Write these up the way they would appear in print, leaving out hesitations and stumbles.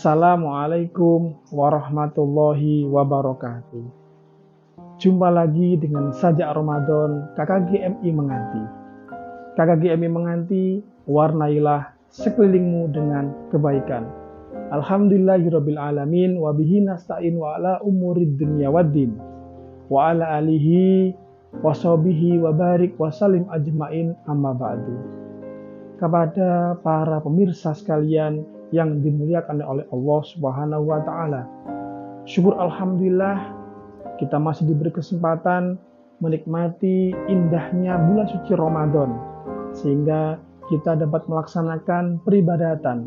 Assalamualaikum warahmatullahi wabarakatuh. Jumpa lagi dengan Sajak Ramadan KKGMI Menganti. KKGMI Menganti, warnailah sekelilingmu dengan kebaikan. Alhamdulillahirabbil alamin wa bihi nasta'in wa ala umurid dunya waddin. Wa ala alihi wa sahbihi wa barik wa salim ajmain, amma ba'du. Kepada para pemirsa sekalian yang dimuliakan oleh Allah Subhanahu wa taala. Syukur alhamdulillah kita masih diberi kesempatan menikmati indahnya bulan suci Ramadan, sehingga kita dapat melaksanakan peribadatan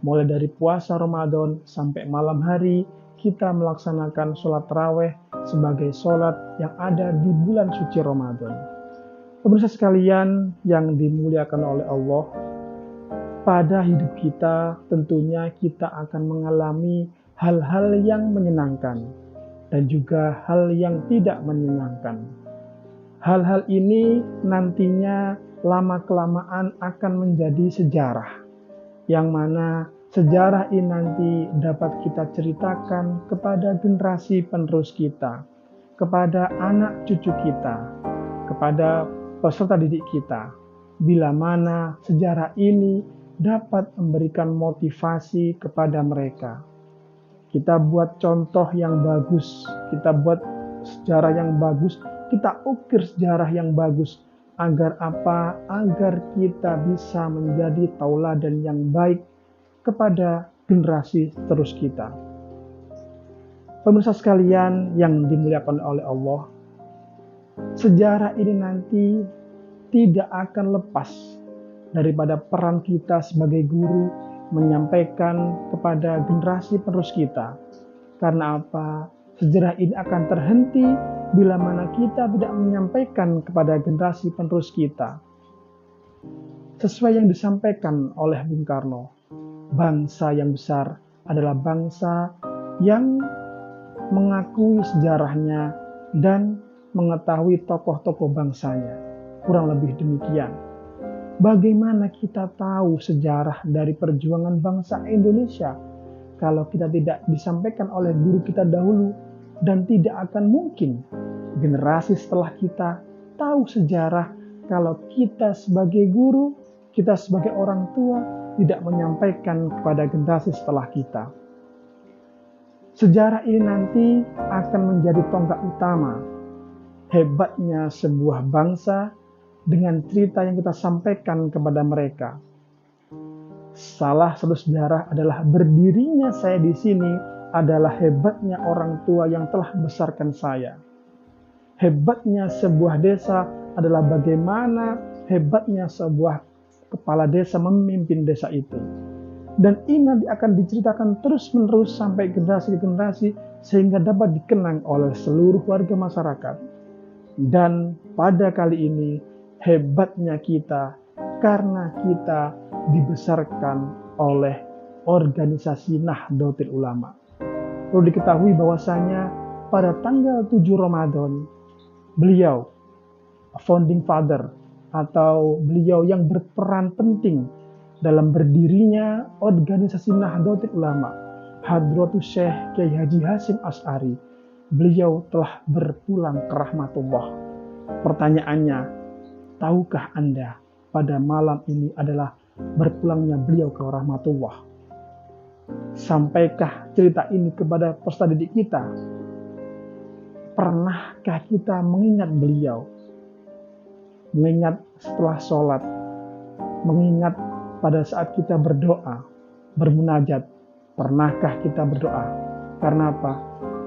mulai dari puasa Ramadan sampai malam hari. Kita melaksanakan sholat tarawih sebagai sholat yang ada di bulan suci Ramadan. Pemirsa sekalian yang dimuliakan oleh Allah, pada hidup kita tentunya kita akan mengalami hal-hal yang menyenangkan dan juga hal yang tidak menyenangkan. Hal-hal ini nantinya lama-kelamaan akan menjadi sejarah, yang mana sejarah ini nanti dapat kita ceritakan kepada generasi penerus kita, kepada anak cucu kita, kepada peserta didik kita, bila mana sejarah ini dapat memberikan motivasi kepada mereka. Kita buat contoh yang bagus, kita buat sejarah yang bagus, kita ukir sejarah yang bagus. Agar apa? Agar kita bisa menjadi tauladan yang baik kepada generasi terus kita. Pemirsa sekalian yang dimuliakan oleh Allah, sejarah ini nanti tidak akan lepas daripada peran kita sebagai guru menyampaikan kepada generasi penerus kita. Karena apa? Sejarah ini akan terhenti bila mana kita tidak menyampaikan kepada generasi penerus kita. Sesuai yang disampaikan oleh Bung Karno, bangsa yang besar adalah bangsa yang mengakui sejarahnya dan mengetahui tokoh-tokoh bangsanya. Kurang lebih demikian. Bagaimana kita tahu sejarah dari perjuangan bangsa Indonesia kalau kita tidak disampaikan oleh guru kita dahulu, dan tidak akan mungkin generasi setelah kita tahu sejarah kalau kita sebagai guru, kita sebagai orang tua tidak menyampaikan kepada generasi setelah kita. Sejarah ini nanti akan menjadi tonggak utama hebatnya sebuah bangsa dengan cerita yang kita sampaikan kepada mereka. Salah satu sejarah adalah berdirinya saya di sini adalah hebatnya orang tua yang telah membesarkan saya. Hebatnya sebuah desa adalah bagaimana hebatnya sebuah kepala desa memimpin desa itu. Dan ini nanti akan diceritakan terus-menerus sampai generasi ke generasi sehingga dapat dikenang oleh seluruh warga masyarakat. Dan pada kali ini hebatnya kita karena kita dibesarkan oleh organisasi Nahdlatul Ulama. Perlu diketahui bahwasanya pada tanggal 7 Ramadan beliau founding father atau beliau yang berperan penting dalam berdirinya organisasi Nahdlatul Ulama, Hadratus Syekh Kiai Haji Hasyim Asy'ari, beliau telah berpulang ke rahmatullah. Pertanyaannya, tahukah Anda pada malam ini adalah berpulangnya beliau ke rahmatullah? Sampaikah cerita ini kepada peserta didik kita? Pernahkah kita mengingat beliau? Mengingat setelah sholat, mengingat pada saat kita berdoa, bermunajat, pernahkah kita berdoa? Karena apa?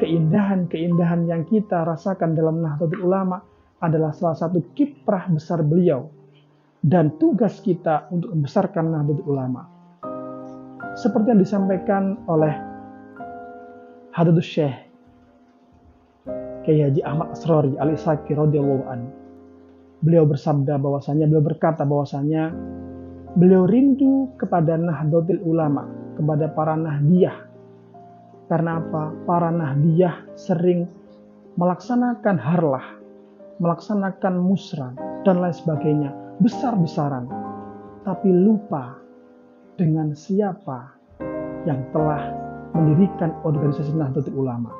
Keindahan-keindahan yang kita rasakan dalam Nahdlatul Ulama adalah salah satu kiprah besar beliau dan tugas kita untuk membesarkan Nahdlatul Ulama. Seperti yang disampaikan oleh Hadratus Syekh Kiai Haji Ahmad Asrori Al-Isaki radhiyallahu anhu. Beliau bersabda bahwasanya, beliau berkata bahwasanya beliau rindu kepada Nahdlatul Ulama, kepada para Nahdiyah. Karena apa? Para Nahdiyah sering melaksanakan harlah, melaksanakan musrah dan lain sebagainya, besar-besaran, tapi lupa dengan siapa yang telah mendirikan organisasi Nahdlatul Ulama.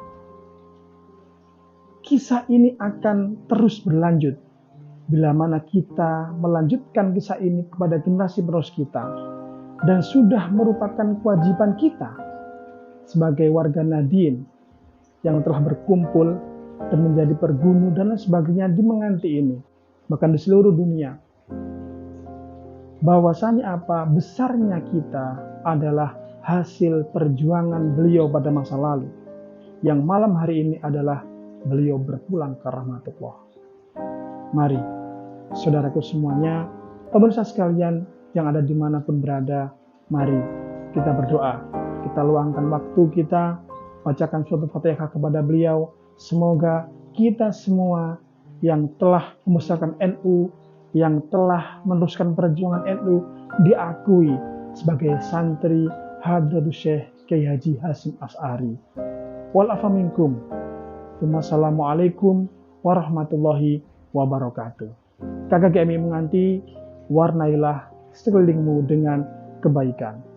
Kisah ini akan terus berlanjut bila mana kita melanjutkan kisah ini kepada generasi penerus kita, dan sudah merupakan kewajiban kita sebagai warga Nahdien yang telah berkumpul dan menjadi pergunu dan lain sebagainya di Menganti ini, bahkan di seluruh dunia. Bahwasanya apa? Besarnya kita adalah hasil perjuangan beliau pada masa lalu, yang malam hari ini adalah beliau berpulang ke rahmatullah. Mari, saudaraku semuanya, pemirsa sekalian yang ada dimanapun berada, mari kita berdoa. Kita luangkan waktu kita, bacakan suatu Fatihah kepada beliau. Semoga kita semua yang telah membesarkan NU, yang telah meneruskan perjuangan NU, diakui sebagai santri Hadratus Syekh Kiai Haji Hasyim Asy'ari. Wal afa minkum. Wassalamualaikum warahmatullahi wabarakatuh. KKGMI Menganti, warnailah sekelilingmu dengan kebaikan.